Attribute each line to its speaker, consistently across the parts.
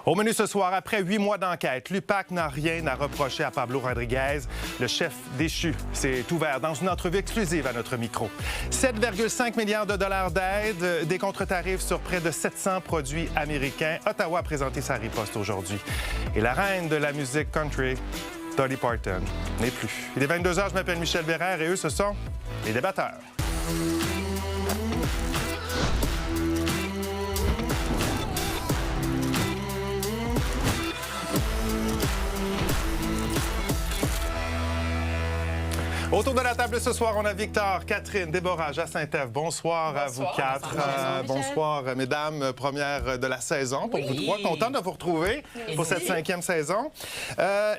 Speaker 1: Au menu ce soir, après 8 mois d'enquête, l'UPAC n'a rien à reprocher à Pablo Rodriguez. Le chef déchu s'est ouvert dans une entrevue exclusive à notre micro. 7,5 milliards de dollars d'aide, des contre-tarifs sur près de 700 produits américains. Ottawa a présenté sa riposte aujourd'hui. Et la reine de la musique country, Dolly Parton, n'est plus. Il est 22 h, je m'appelle Michel Bérère et eux, ce sont les débatteurs. Autour de la table ce soir, on a Victor, Catherine, Déborah, Jacinthe-Ève. Bonsoir à vous quatre. Bonsoir, mesdames. Première de la saison pour vous trois. Content de vous retrouver pour cette 5e saison.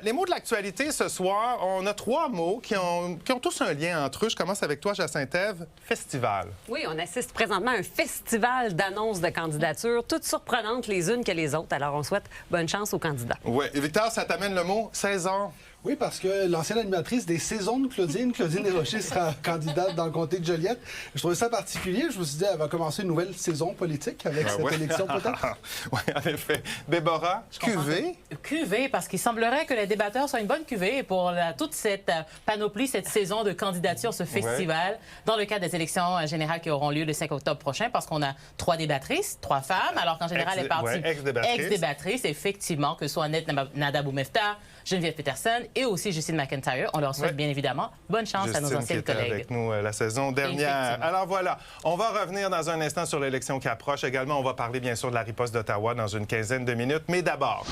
Speaker 1: Les mots de l'actualité ce soir, on a 3 mots qui ont tous un lien entre eux. Je commence avec toi, Jacinthe-Ève. Festival.
Speaker 2: Oui, on assiste présentement à un festival d'annonces de candidatures, toutes surprenantes les unes que les autres. Alors, on souhaite bonne chance aux candidats.
Speaker 1: Oui. Et Victor, ça t'amène le mot saison.
Speaker 3: Oui, parce que l'ancienne animatrice des saisons de Claudine Desrochers, sera candidate dans le comté de Joliette. Je trouvais ça particulier. Je me suis dit, elle va commencer une nouvelle saison politique avec cette élection, peut-être.
Speaker 1: Oui, en effet. Déborah, cuvée.
Speaker 4: Cuvée, parce qu'il semblerait que les débatteurs soient une bonne cuvée pour toute cette panoplie, cette saison de candidature, ce festival, dans le cadre des élections générales qui auront lieu le 5 octobre prochain, parce qu'on a 3 débattrices, 3 femmes, alors qu'en général, les partis ex-débattrices, effectivement, que ce soit Annette Nada-Boumefta, Geneviève Peterson et aussi Justine McIntyre. On leur souhaite bien évidemment bonne chance à nos anciennes collègues.
Speaker 1: Avec nous la saison dernière. Alors voilà, on va revenir dans un instant sur l'élection qui approche. Également, on va parler bien sûr de la riposte d'Ottawa dans une quinzaine de minutes. Mais d'abord,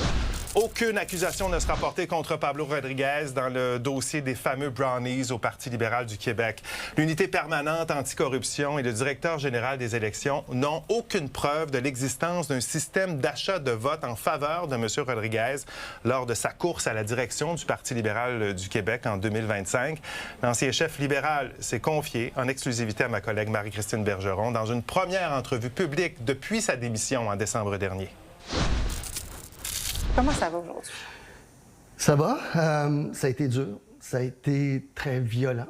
Speaker 1: aucune accusation ne sera portée contre Pablo Rodriguez dans le dossier des fameux brownies au Parti libéral du Québec. L'unité permanente anticorruption et le directeur général des élections n'ont aucune preuve de l'existence d'un système d'achat de vote en faveur de M. Rodriguez lors de sa course à la direction du Parti libéral du Québec en 2025. L'ancien chef libéral s'est confié en exclusivité à ma collègue Marie-Christine Bergeron dans une première entrevue publique depuis sa démission en décembre dernier.
Speaker 5: Comment ça va aujourd'hui?
Speaker 3: Ça va. Ça a été dur. Ça a été très violent.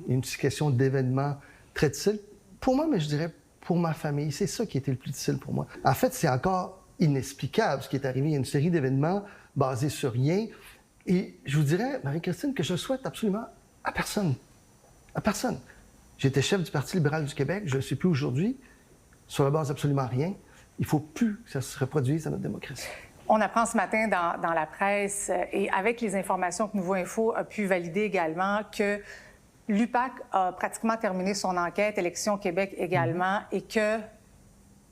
Speaker 3: Une succession d'événements très difficiles. Pour moi, mais je dirais pour ma famille. C'est ça qui a été le plus difficile pour moi. En fait, c'est encore inexplicable ce qui est arrivé. Il y a une série d'événements basés sur rien. Et je vous dirais, Marie-Christine, que je souhaite absolument à personne. À personne. J'étais chef du Parti libéral du Québec. Je ne le suis plus aujourd'hui. Sur la base d'absolument rien. Il ne faut plus que ça se reproduise dans notre démocratie.
Speaker 5: On apprend ce matin dans la presse et avec les informations que Nouveau Info a pu valider également que l'UPAC a pratiquement terminé son enquête, Élections Québec également, et que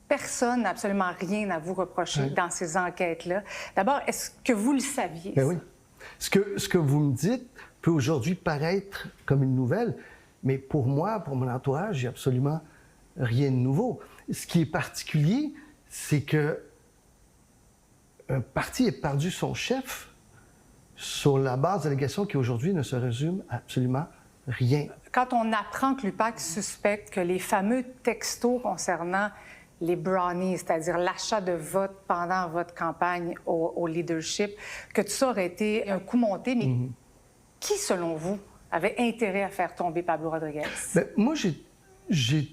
Speaker 5: personne n'a absolument rien à vous reprocher dans ces enquêtes-là. D'abord, est-ce que vous le saviez?
Speaker 3: Bien oui. Ce que vous me dites peut aujourd'hui paraître comme une nouvelle, mais pour moi, pour mon entourage, il n'y a absolument rien de nouveau. Ce qui est particulier, c'est que un parti ait perdu son chef sur la base d'allégations qui aujourd'hui ne se résument à absolument rien.
Speaker 5: Quand on apprend que l'UPAC suspecte que les fameux textos concernant les brownies, c'est-à-dire l'achat de vote pendant votre campagne au leadership, que tout ça aurait été un coup monté, mais qui, selon vous, avait intérêt à faire tomber Pablo Rodriguez?
Speaker 3: Bien, moi, j'ai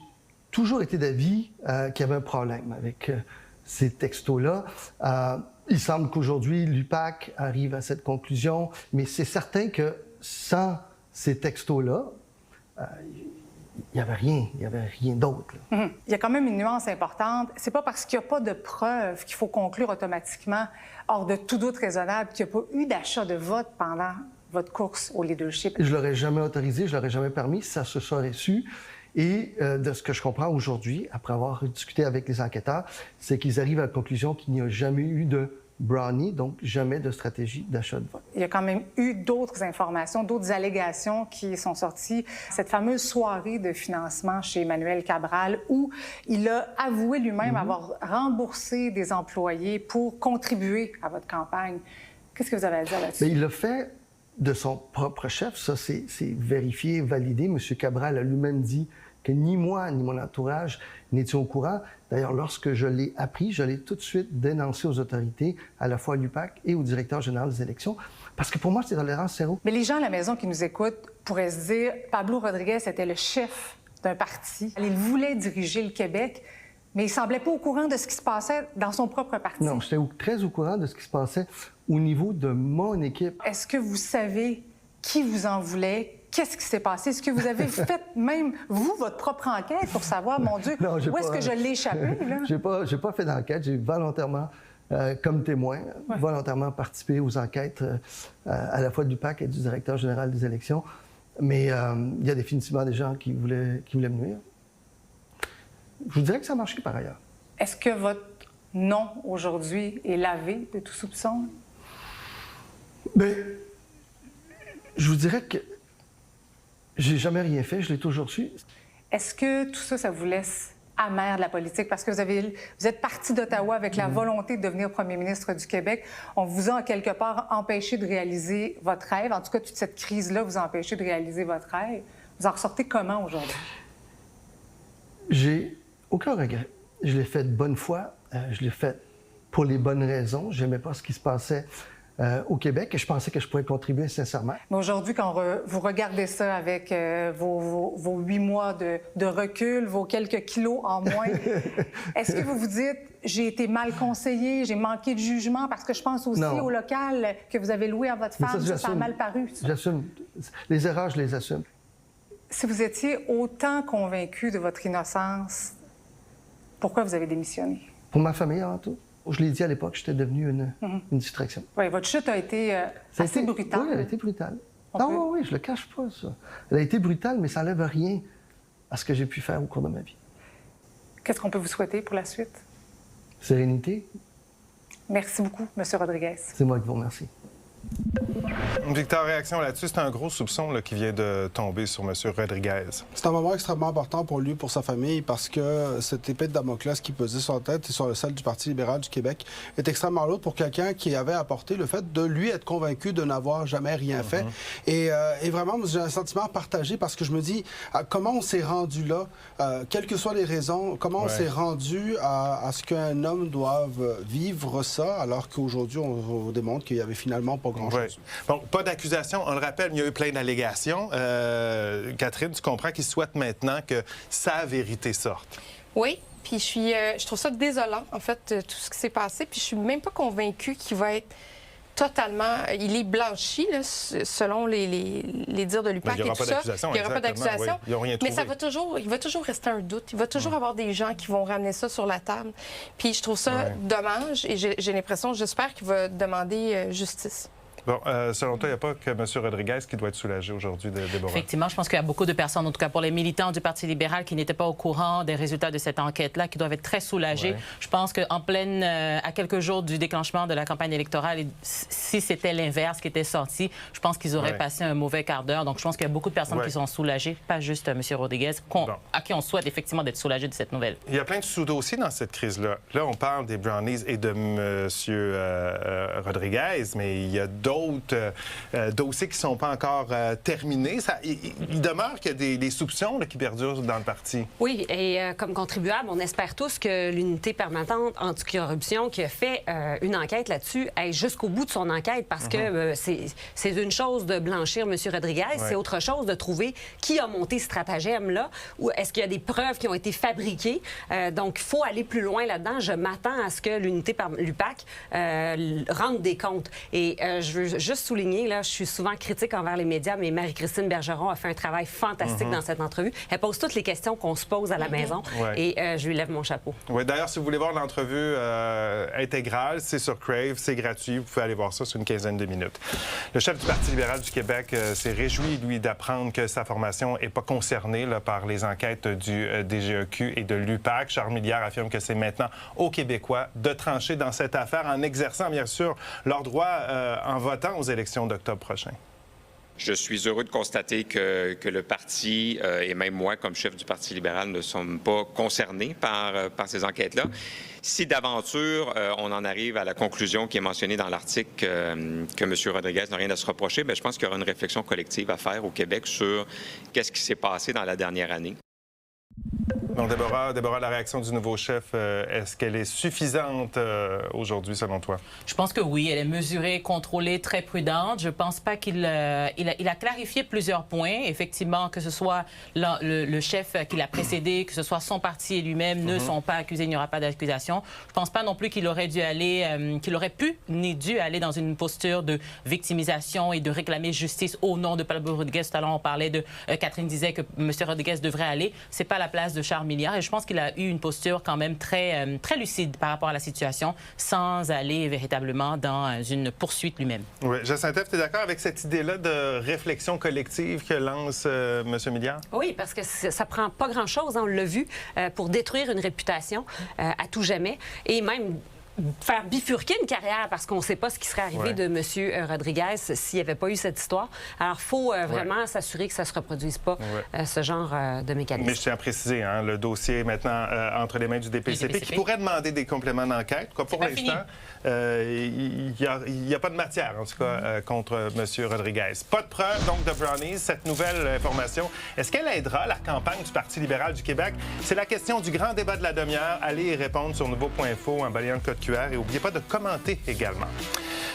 Speaker 3: toujours été d'avis qu'il y avait un problème avec ces textos-là. Il semble qu'aujourd'hui, l'UPAC arrive à cette conclusion, mais c'est certain que sans ces textos-là, il n'y avait rien d'autre.
Speaker 5: Il y a quand même une nuance importante. C'est pas parce qu'il n'y a pas de preuves qu'il faut conclure automatiquement, hors de tout doute raisonnable, qu'il n'y a pas eu d'achat de vote pendant votre course au leadership.
Speaker 3: Je ne l'aurais jamais autorisé, je ne l'aurais jamais permis, ça se serait su. Et de ce que je comprends aujourd'hui, après avoir discuté avec les enquêteurs, c'est qu'ils arrivent à la conclusion qu'il n'y a jamais eu de brownie, donc jamais de stratégie d'achat de vote.
Speaker 5: Il y a quand même eu d'autres informations, d'autres allégations qui sont sorties. Cette fameuse soirée de financement chez Emmanuel Cabral, où il a avoué lui-même avoir remboursé des employés pour contribuer à votre campagne. Qu'est-ce que vous avez à dire là-dessus?
Speaker 3: Bien, il l'a fait de son propre chef. Ça, c'est vérifié, validé. M. Cabral a lui-même dit que ni moi ni mon entourage n'étions au courant. D'ailleurs, lorsque je l'ai appris, je l'ai tout de suite dénoncé aux autorités, à la fois à l'UPAC et au directeur général des élections, parce que pour moi, c'est tolérance zéro.
Speaker 5: Mais les gens à la maison qui nous écoutent pourraient se dire, Pablo Rodriguez était le chef d'un parti. Il voulait diriger le Québec, Mais il ne semblait pas au courant de ce qui se passait dans son propre parti.
Speaker 3: Non, j'étais très au courant de ce qui se passait au niveau de mon équipe.
Speaker 5: Est-ce que vous savez qui vous en voulait? Qu'est-ce qui s'est passé? Est-ce que vous avez fait même, vous, votre propre enquête pour savoir, mon Dieu,
Speaker 3: Non,
Speaker 5: où est-ce que je l'ai échappé? Là?
Speaker 3: J'ai pas fait d'enquête. J'ai volontairement, comme témoin, volontairement participé aux enquêtes à la fois du PAC et du directeur général des élections. Mais il y a définitivement des gens qui voulaient me nuire. Je vous dirais que ça a marché par ailleurs.
Speaker 5: Est-ce que votre nom aujourd'hui est lavé de tout soupçon?
Speaker 3: Bien, je vous dirais que j'ai jamais rien fait, je l'ai toujours su.
Speaker 5: Est-ce que tout ça, ça vous laisse amer de la politique? Parce que vous êtes parti d'Ottawa avec la volonté de devenir premier ministre du Québec. On vous a en quelque part empêché de réaliser votre rêve. En tout cas, toute cette crise-là vous a empêché de réaliser votre rêve. Vous en ressortez comment aujourd'hui?
Speaker 3: J'ai aucun regret. Je l'ai fait de bonne foi. Je l'ai fait pour les bonnes raisons. Je n'aimais pas ce qui se passait au Québec et je pensais que je pourrais contribuer sincèrement.
Speaker 5: Mais aujourd'hui, quand vous regardez ça avec vos 8 mois de recul, vos quelques kilos en moins, est-ce que vous vous dites « j'ai été mal conseillé, j'ai manqué de jugement » parce que je pense aussi au local que vous avez loué à votre femme, ça a mal paru.
Speaker 3: J'assume. Les erreurs, je les assume.
Speaker 5: Si vous étiez autant convaincu de votre innocence, pourquoi vous avez démissionné?
Speaker 3: Pour ma famille, avant tout. Je l'ai dit à l'époque, j'étais devenu une distraction.
Speaker 5: Oui, votre chute a été assez brutale.
Speaker 3: Oui, elle a été brutale. Oui, je le cache pas, ça. Elle a été brutale, mais ça n'enlève rien à ce que j'ai pu faire au cours de ma vie.
Speaker 5: Qu'est-ce qu'on peut vous souhaiter pour la suite?
Speaker 3: Sérénité.
Speaker 5: Merci beaucoup, M. Rodriguez.
Speaker 3: C'est moi qui vous remercie.
Speaker 1: Victor, réaction là-dessus, c'est un gros soupçon là, qui vient de tomber sur M. Rodriguez.
Speaker 6: C'est un moment extrêmement important pour lui, pour sa famille, parce que cette épée de Damoclès qui pesait sur la tête et sur celle du Parti libéral du Québec est extrêmement lourde pour quelqu'un qui avait apporté le fait de lui être convaincu de n'avoir jamais rien fait. Et vraiment, j'ai un sentiment partagé parce que je me dis, comment on s'est rendu là, quelles que soient les raisons, comment on s'est rendu à ce qu'un homme doive vivre ça, alors qu'aujourd'hui, on démontre qu'il n'y avait finalement pas grand-chose.
Speaker 1: Bon, pas d'accusation, on le rappelle, il y a eu plein d'allégations. Catherine, tu comprends qu'il souhaite maintenant que sa vérité sorte.
Speaker 7: Oui, puis je trouve ça désolant, en fait, tout ce qui s'est passé. Puis je suis même pas convaincue qu'il va être totalement... Il est blanchi, là, selon les dires de l'UPAC et tout ça. Il n'y aura pas d'accusation. Mais ça va toujours, il va toujours rester un doute. Il va toujours avoir des gens qui vont ramener ça sur la table. Puis je trouve ça dommage et j'ai l'impression, j'espère qu'il va demander justice.
Speaker 1: Bon, selon toi, il n'y a pas que M. Rodriguez qui doit être soulagé aujourd'hui, Déborah?
Speaker 4: Effectivement, je pense qu'il y a beaucoup de personnes, en tout cas pour les militants du Parti libéral, qui n'étaient pas au courant des résultats de cette enquête-là, qui doivent être très soulagés. Je pense qu'en pleine, à quelques jours du déclenchement de la campagne électorale, si c'était l'inverse qui était sorti, je pense qu'ils auraient passé un mauvais quart d'heure. Donc, je pense qu'il y a beaucoup de personnes qui sont soulagées, pas juste M. Rodriguez, à qui on souhaite effectivement d'être soulagés de cette nouvelle. Il
Speaker 1: y a plein de sous-dossiers dans cette crise-là. Là, on parle des Brownies et de M. Rodriguez, mais il y a d'autres... dossiers qui ne sont pas encore terminés. Il demeure qu'il y a des soupçons là, qui perdurent dans le parti.
Speaker 2: Oui, et comme contribuable, on espère tous que l'unité permanente anticorruption qui a fait une enquête là-dessus aille jusqu'au bout de son enquête parce que c'est une chose de blanchir M. Rodriguez, c'est autre chose de trouver qui a monté ce stratagème-là ou est-ce qu'il y a des preuves qui ont été fabriquées. Donc, il faut aller plus loin là-dedans. Je m'attends à ce que l'unité par l'UPAC rende des comptes. Et je veux juste souligner, là, je suis souvent critique envers les médias, mais Marie-Christine Bergeron a fait un travail fantastique dans cette entrevue. Elle pose toutes les questions qu'on se pose à la maison et je lui lève mon chapeau.
Speaker 1: Oui, d'ailleurs, si vous voulez voir l'entrevue intégrale, c'est sur Crave, c'est gratuit. Vous pouvez aller voir ça sur une quinzaine de minutes. Le chef du Parti libéral du Québec s'est réjoui, lui, d'apprendre que sa formation n'est pas concernée là, par les enquêtes du DGEQ et de l'UPAC. Charles Milliard affirme que c'est maintenant aux Québécois de trancher dans cette affaire en exerçant, bien sûr, leur droit en votant aux élections d'octobre prochain.
Speaker 8: Je suis heureux de constater que le parti et même moi, comme chef du Parti libéral, ne sommes pas concernés par ces enquêtes-là. Si d'aventure, on en arrive à la conclusion qui est mentionnée dans l'article que M. Rodriguez n'a rien à se reprocher, bien, je pense qu'il y aura une réflexion collective à faire au Québec sur qu'est-ce qui s'est passé dans la dernière année.
Speaker 1: Bon, Déborah, la réaction du nouveau chef, est-ce qu'elle est suffisante aujourd'hui, selon toi?
Speaker 4: Je pense que oui, elle est mesurée, contrôlée, très prudente. Je pense pas qu'il il a clarifié plusieurs points. Effectivement, que ce soit le chef qui l'a précédé, que ce soit son parti et lui-même ne sont pas accusés, il n'y aura pas d'accusation. Je pense pas non plus qu'il aurait dû aller, qu'il aurait pu ni dû aller dans une posture de victimisation et de réclamer justice au nom de Pablo Rodriguez. Tout à l'heure, on parlait de Catherine disait que M. Rodriguez devrait aller. C'est pas la place de Charles Milliard. Et je pense qu'il a eu une posture quand même très lucide par rapport à la situation, sans aller véritablement dans une poursuite lui-même.
Speaker 1: Oui. Jacinthe, tu es d'accord avec cette idée-là de réflexion collective que lance M. Milliard?
Speaker 2: Oui, parce que ça prend pas grand-chose, hein, on l'a vu, pour détruire une réputation à tout jamais. Et même faire bifurquer une carrière parce qu'on ne sait pas ce qui serait arrivé de M. Rodriguez s'il n'y avait pas eu cette histoire. Alors, il faut vraiment s'assurer que ça ne se reproduise pas, ce genre de mécanisme.
Speaker 1: Mais je tiens à préciser, hein, le dossier est maintenant entre les mains du DPCP qui pourrait demander des compléments d'enquête. Pour l'instant, il n'y a pas de matière, en tout cas, contre M. Rodriguez. Pas de preuve, donc, de Brownies. Cette nouvelle information, est-ce qu'elle aidera la campagne du Parti libéral du Québec? C'est la question du grand débat de la demi-heure. Allez y répondre sur nouveau.info en balayant le code QR et n'oubliez pas de commenter également.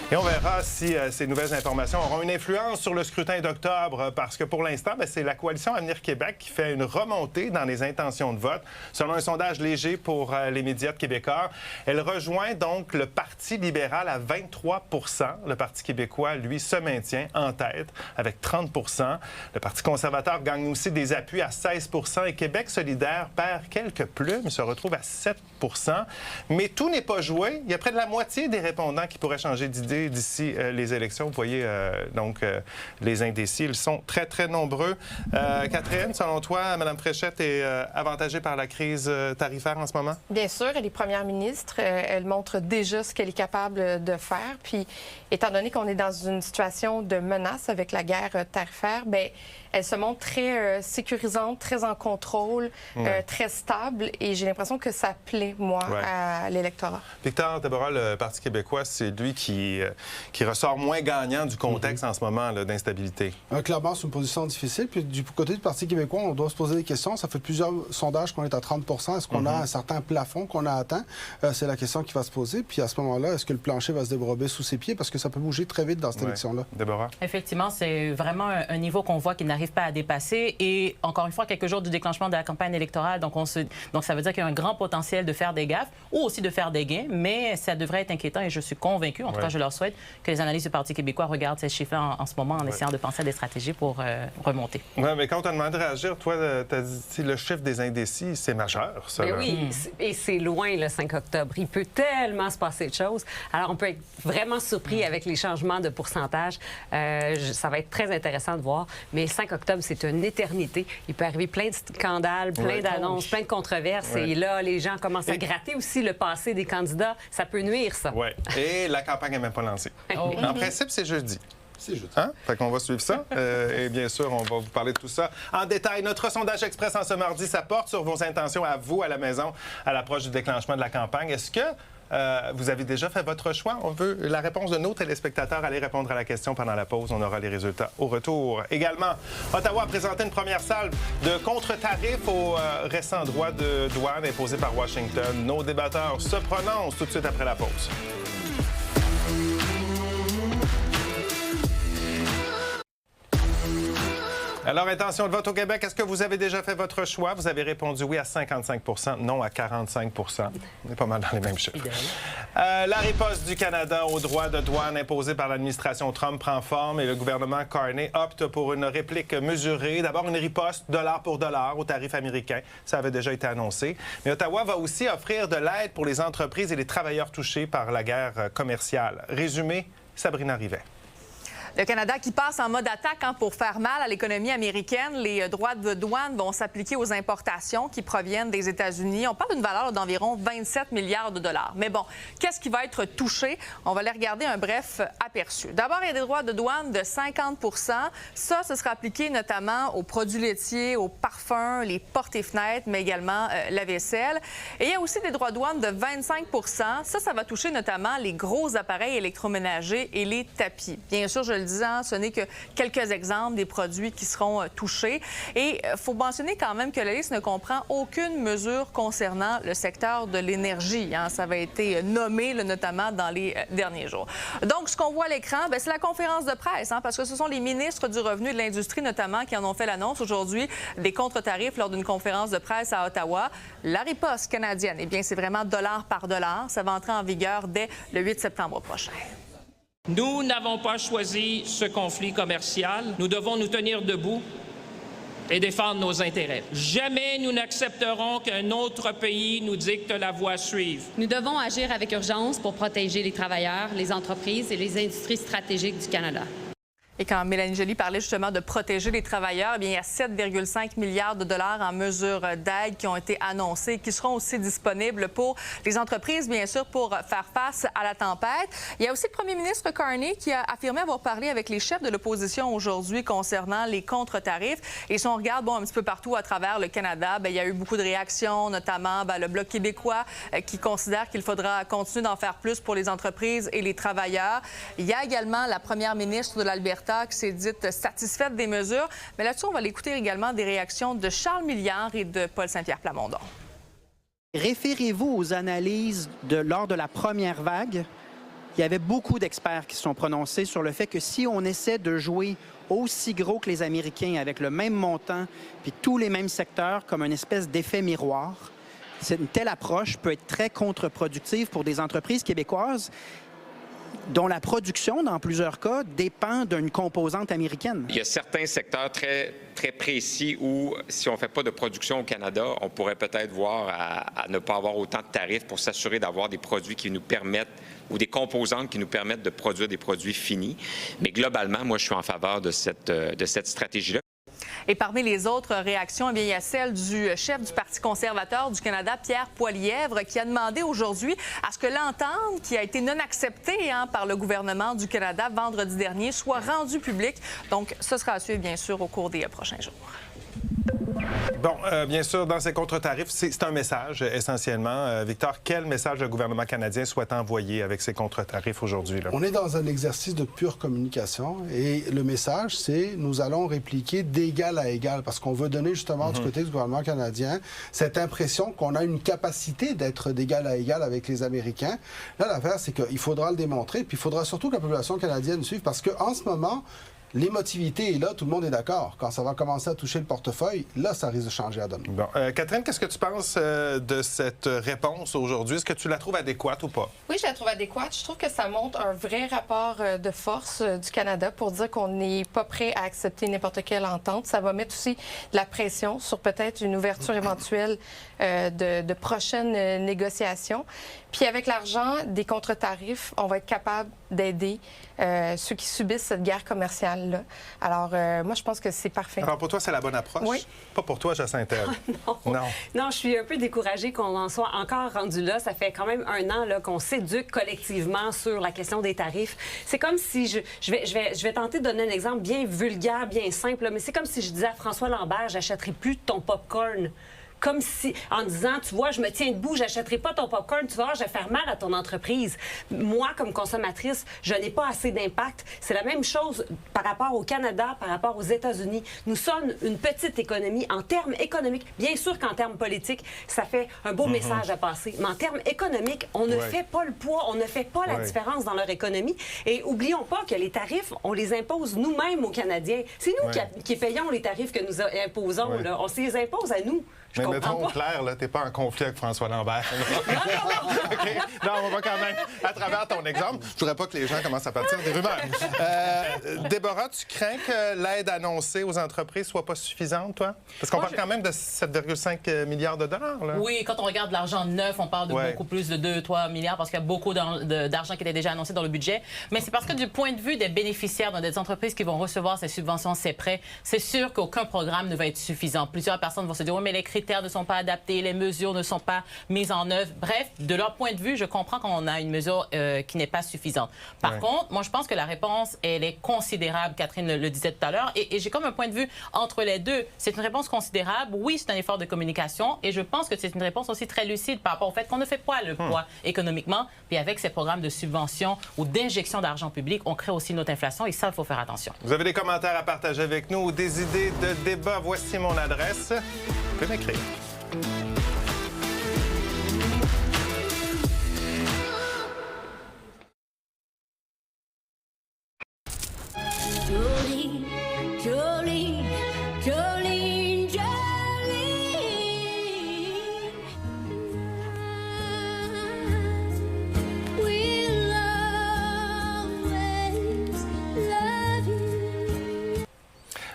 Speaker 1: Et on verra si ces nouvelles informations auront une influence sur le scrutin d'octobre, parce que pour l'instant, c'est la coalition Avenir Québec qui fait une remontée dans les intentions de vote. Selon un sondage léger pour les médias de Québécois, elle rejoint donc le Parti libéral à 23 %. Le Parti québécois, lui, se maintient en tête avec 30 %. Le Parti conservateur gagne aussi des appuis à 16 % et Québec solidaire perd quelques plumes, se retrouve à 7 %. Mais tout n'est pas joué. Il y a près de la moitié des répondants qui pourraient changer d'idée d'ici les élections. Vous voyez, les indécis, ils sont très, très nombreux. Catherine, selon toi, Mme Fréchette est avantagée par la crise tarifaire en ce moment?
Speaker 7: Bien sûr, elle est première ministre. Elle montre déjà ce qu'elle est capable de faire. Puis, étant donné qu'on est dans une situation de menace avec la guerre tarifaire, bien, elle se montre très sécurisante, très en contrôle, très stable. Et j'ai l'impression que ça plaît, moi, à l'électorat.
Speaker 1: Victor, Déborah, le Parti québécois, c'est lui qui ressort moins gagnant du contexte en ce moment d'instabilité.
Speaker 6: Clairement, c'est une position difficile. Puis du côté du Parti québécois, on doit se poser des questions. Ça fait plusieurs sondages qu'on est à 30 %. Est-ce qu'on a un certain plafond qu'on a atteint? C'est la question qui va se poser. Puis à ce moment-là, est-ce que le plancher va se dérober sous ses pieds? Parce que ça peut bouger très vite dans cette élection-là.
Speaker 1: Déborah?
Speaker 4: Effectivement, c'est vraiment un niveau qu'on voit qui n'arrive pas à dépasser. Et encore une fois, quelques jours du déclenchement de la campagne électorale, donc ça veut dire qu'il y a un grand potentiel de faire des gaffes ou aussi de faire des gains, mais ça devrait être inquiétant et je suis convaincue, en tout cas je leur souhaite, que les analystes du Parti québécois regardent ces chiffres-là en ce moment en essayant de penser à des stratégies pour remonter.
Speaker 1: Oui, mais quand on t'a demandé de réagir, toi, tu as dit le chiffre des indécis, c'est majeur, ça.
Speaker 2: Mais oui, et c'est loin le 5 octobre. Il peut tellement se passer de choses. Alors, on peut être vraiment surpris avec les changements de pourcentage. Ça va être très intéressant de voir. Mais 5 octobre, c'est une éternité. Il peut arriver plein de scandales, plein d'annonces, plein de controverses. Et là, les gens commencent à gratter aussi le passé des candidats. Ça peut nuire, ça.
Speaker 1: Oui. Et la campagne n'est même pas lancée. En principe, c'est jeudi.
Speaker 6: C'est jeudi.
Speaker 1: Hein? Fait qu'on va suivre ça. Et bien sûr, on va vous parler de tout ça en détail. Notre sondage express en ce mardi, ça porte sur vos intentions à vous, à la maison, à l'approche du déclenchement de la campagne. Est-ce que vous avez déjà fait votre choix? On veut la réponse de nos téléspectateurs. Allez répondre à la question pendant la pause. On aura les résultats au retour. Également, Ottawa a présenté une première salve de contre-tarifs aux récents droits de douane imposés par Washington. Nos débatteurs se prononcent tout de suite après la pause. Alors, intention de vote au Québec, est-ce que vous avez déjà fait votre choix? Vous avez répondu oui à 55 %, non à 45 %. On est pas mal dans les mêmes chiffres. La riposte du Canada aux droits de douane imposés par l'administration Trump prend forme et le gouvernement Carney opte pour une réplique mesurée. D'abord, une riposte dollar pour dollar aux tarifs américains. Ça avait déjà été annoncé. Mais Ottawa va aussi offrir de l'aide pour les entreprises et les travailleurs touchés par la guerre commerciale. Résumé, Sabrina Rivet.
Speaker 9: Le Canada qui passe en mode attaque pour faire mal à l'économie américaine. Les droits de douane vont s'appliquer aux importations qui proviennent des États-Unis. On parle d'une valeur d'environ 27 milliards de dollars. Mais bon, qu'est-ce qui va être touché? On va aller regarder un bref aperçu. D'abord, il y a des droits de douane de 50 %. Ça, ce sera appliqué notamment aux produits laitiers, aux parfums, les portes et fenêtres, mais également la vaisselle. Et il y a aussi des droits de douane de 25 %. Ça va toucher notamment les gros appareils électroménagers et les tapis. Bien sûr, je le disais, ce n'est que quelques exemples des produits qui seront touchés. Et il faut mentionner quand même que la liste ne comprend aucune mesure concernant le secteur de l'énergie. Ça avait été nommé, notamment dans les derniers jours. Donc, ce qu'on voit à l'écran, c'est la conférence de presse, parce que ce sont les ministres du revenu et de l'industrie, notamment, qui en ont fait l'annonce aujourd'hui des contre-tarifs lors d'une conférence de presse à Ottawa. La riposte canadienne, eh bien, c'est vraiment dollar par dollar. Ça va entrer en vigueur dès le 8 septembre prochain.
Speaker 10: Nous n'avons pas choisi ce conflit commercial. Nous devons nous tenir debout et défendre nos intérêts. Jamais nous n'accepterons qu'un autre pays nous dicte la voie à suivre.
Speaker 11: Nous devons agir avec urgence pour protéger les travailleurs, les entreprises et les industries stratégiques du Canada.
Speaker 9: Et quand Mélanie Joly parlait justement de protéger les travailleurs, bien, il y a 7,5 milliards de dollars en mesures d'aide qui ont été annoncées, qui seront aussi disponibles pour les entreprises, bien sûr, pour faire face à la tempête. Il y a aussi le premier ministre Carney qui a affirmé avoir parlé avec les chefs de l'opposition aujourd'hui concernant les contre-tarifs. Et si on regarde un petit peu partout à travers le Canada, il y a eu beaucoup de réactions, notamment le Bloc québécois qui considère qu'il faudra continuer d'en faire plus pour les entreprises et les travailleurs. Il y a également la première ministre de l'Alberta qui s'est dite satisfaite des mesures. Mais là-dessus, on va l'écouter également des réactions de Charles Milliard et de Paul Saint-Pierre Plamondon.
Speaker 12: Référez-vous aux analyses lors de la première vague. Il y avait beaucoup d'experts qui se sont prononcés sur le fait que si on essaie de jouer aussi gros que les Américains avec le même montant puis tous les mêmes secteurs comme une espèce d'effet miroir, une telle approche peut être très contre-productive pour des entreprises québécoises dont la production, dans plusieurs cas, dépend d'une composante américaine.
Speaker 8: Il y a certains secteurs très, très précis où, si on ne fait pas de production au Canada, on pourrait peut-être voir à ne pas avoir autant de tarifs pour s'assurer d'avoir des produits qui nous permettent ou des composantes qui nous permettent de produire des produits finis. Mais globalement, moi, je suis en faveur de cette stratégie-là.
Speaker 9: Et parmi les autres réactions, eh bien, il y a celle du chef du Parti conservateur du Canada, Pierre Poilievre, qui a demandé aujourd'hui à ce que l'entente qui a été non acceptée par le gouvernement du Canada vendredi dernier soit rendue publique. Donc, ce sera à suivre, bien sûr, au cours des prochains jours.
Speaker 1: Bon, bien sûr, dans ces contre-tarifs, c'est un message essentiellement. Victor, quel message le gouvernement canadien souhaite envoyer avec ces contre-tarifs aujourd'hui?
Speaker 6: On est dans un exercice de pure communication et le message, c'est nous allons répliquer d'égal à égal parce qu'on veut donner justement du côté du gouvernement canadien cette impression qu'on a une capacité d'être d'égal à égal avec les Américains. Là, l'affaire, c'est qu'il faudra le démontrer, puis il faudra surtout que la population canadienne suive parce qu'en ce moment, l'émotivité est là, tout le monde est d'accord. Quand ça va commencer à toucher le portefeuille, là, ça risque de changer la donne.
Speaker 1: Bon. Catherine, qu'est-ce que tu penses de cette réponse aujourd'hui? Est-ce que tu la trouves adéquate ou pas?
Speaker 7: Oui, je la trouve adéquate. Je trouve que ça montre un vrai rapport de force du Canada pour dire qu'on n'est pas prêt à accepter n'importe quelle entente. Ça va mettre aussi de la pression sur peut-être une ouverture éventuelle de prochaines négociations. Puis avec l'argent des contre-tarifs, on va être capable d'aider ceux qui subissent cette guerre commerciale-là. Alors, moi, je pense que c'est parfait.
Speaker 1: Alors, pour toi, c'est la bonne approche?
Speaker 7: Oui.
Speaker 1: Pas pour toi, Jacinthe-Ève.
Speaker 2: Non, je suis un peu découragée qu'on en soit encore rendu là. Ça fait quand même un an qu'on s'éduque collectivement sur la question des tarifs. C'est comme si, je vais tenter de donner un exemple bien vulgaire, bien simple, mais c'est comme si je disais à François Lambert, j'achèterai plus de ton popcorn. Comme si, en disant, tu vois, je me tiens debout, j'achèterai pas ton popcorn, tu vois, je vais faire mal à ton entreprise. Moi, comme consommatrice, je n'ai pas assez d'impact. C'est la même chose par rapport au Canada, par rapport aux États-Unis. Nous sommes une petite économie. En termes économiques, bien sûr qu'en termes politiques, ça fait un beau message à passer. Mais en termes économiques, on ne fait pas le poids, on ne fait pas la différence dans leur économie. Et oublions pas que les tarifs, on les impose nous-mêmes aux Canadiens. C'est nous qui payons les tarifs que nous imposons. Là. On se les impose à nous.
Speaker 1: Mais mettons clair, là, t'es pas en conflit avec François Lambert. Okay. Non, on va quand même, à travers ton exemple, je voudrais pas que les gens commencent à partir des rumeurs. Déborah, tu crains que l'aide annoncée aux entreprises soit pas suffisante, toi? Parce qu'on parle quand même de 7,5 milliards de dollars. Là.
Speaker 4: Oui, quand on regarde l'argent neuf, on parle de beaucoup plus de 2-3 milliards parce qu'il y a beaucoup d'argent qui était déjà annoncé dans le budget. Mais c'est parce que du point de vue des bénéficiaires, des entreprises qui vont recevoir ces subventions, ces prêts, c'est sûr qu'aucun programme ne va être suffisant. Plusieurs personnes vont se dire, oui, mais les crédits critères ne sont pas adaptés, les mesures ne sont pas mises en œuvre. Bref, de leur point de vue, je comprends qu'on a une mesure qui n'est pas suffisante. Par contre, moi, je pense que la réponse, elle est considérable. Catherine le disait tout à l'heure. Et j'ai comme un point de vue entre les deux. C'est une réponse considérable. Oui, c'est un effort de communication. Et je pense que c'est une réponse aussi très lucide par rapport au fait qu'on ne fait pas le poids économiquement. Puis avec ces programmes de subvention ou d'injection d'argent public, on crée aussi notre inflation. Et ça, il faut faire attention.
Speaker 1: Vous avez des commentaires à partager avec nous ou des idées de débat? Voici mon adresse. Vous pouvez m'écrire.
Speaker 13: Jolene, Jolene, Jolene, Jolene. We'll always love you.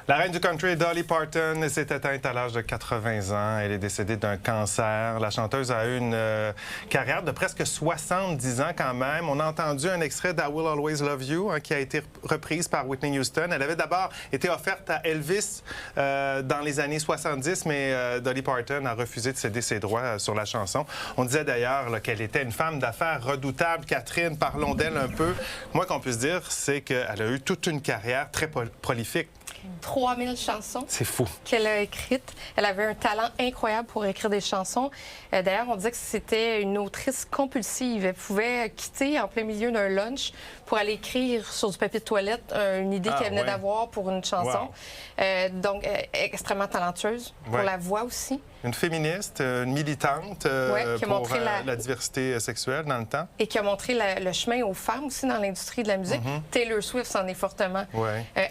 Speaker 1: La reine du country, Dolly Parton, s'est éteinte à l'âge de 80 ans. Elle est décédée d'un cancer. La chanteuse a eu une carrière de presque 70 ans quand même. On a entendu un extrait d'I Will Always Love You qui a été reprise par Whitney Houston. Elle avait d'abord été offerte à Elvis dans les années 70, mais Dolly Parton a refusé de céder ses droits sur la chanson. On disait d'ailleurs qu'elle était une femme d'affaires redoutable. Catherine, parlons d'elle un peu. Moi, qu'on puisse dire, c'est qu'elle a eu toute une carrière très prolifique.
Speaker 7: 3000 chansons.
Speaker 1: C'est fou.
Speaker 7: Qu'elle a écrites. Elle avait un talent incroyable pour écrire des chansons. D'ailleurs, on disait que c'était une autrice compulsive. Elle pouvait quitter en plein milieu d'un lunch pour aller écrire sur du papier de toilette une idée qu'elle venait d'avoir pour une chanson. Wow. Donc, extrêmement talentueuse. Pour la voix aussi.
Speaker 1: Une féministe, une militante pour la diversité sexuelle dans le temps.
Speaker 7: Et qui a montré le chemin aux femmes aussi dans l'industrie de la musique. Taylor Swift s'en est fortement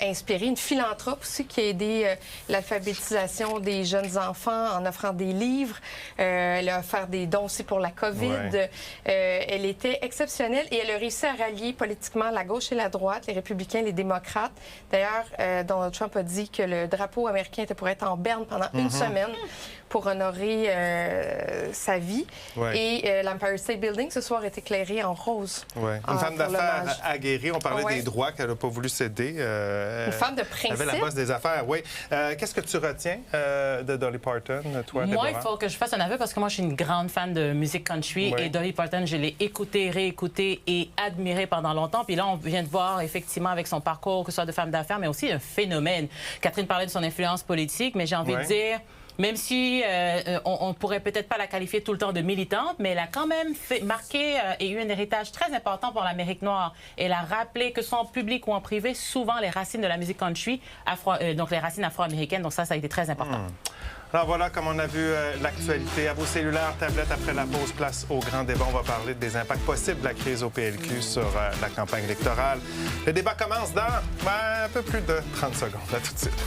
Speaker 7: inspirée. Une philanthrope aussi qui a aidé l'alphabétisation des jeunes enfants en offrant des livres. Elle a offert des dons aussi pour la COVID. Elle était exceptionnelle et elle a réussi à rallier politiquement la gauche et la droite, les républicains, les démocrates. D'ailleurs, Donald Trump a dit que le drapeau américain était pour être en berne pendant une semaine pour honorer sa vie. Et l'Empire State Building, ce soir, est éclairé en rose.
Speaker 1: Une femme d'affaires aguerrie. On parlait des droits qu'elle n'a pas voulu céder.
Speaker 7: Une femme de principe.
Speaker 1: Elle avait la bosse des affaires, oui. Qu'est-ce que tu retiens de Dolly Parton, toi,
Speaker 4: Moi, il faut que je fasse un aveu parce que moi, je suis une grande fan de musique country. Et Dolly Parton, je l'ai écoutée, réécoutée et admirée pendant longtemps. Puis là, on vient de voir, effectivement, avec son parcours, que ce soit de femme d'affaires, mais aussi un phénomène. Catherine parlait de son influence politique, mais j'ai envie de dire... Même si on ne pourrait peut-être pas la qualifier tout le temps de militante, mais elle a quand même marqué et eu un héritage très important pour l'Amérique noire. Elle a rappelé que ce soit en public ou en privé, souvent les racines de la musique country, donc les racines afro-américaines. Donc ça a été très important.
Speaker 1: Alors voilà, comme on a vu l'actualité. À vos cellulaires, tablettes, après la pause, place au grand débat. On va parler des impacts possibles de la crise au PLQ sur la campagne électorale. Le débat commence dans un peu plus de 30 secondes. À tout de suite.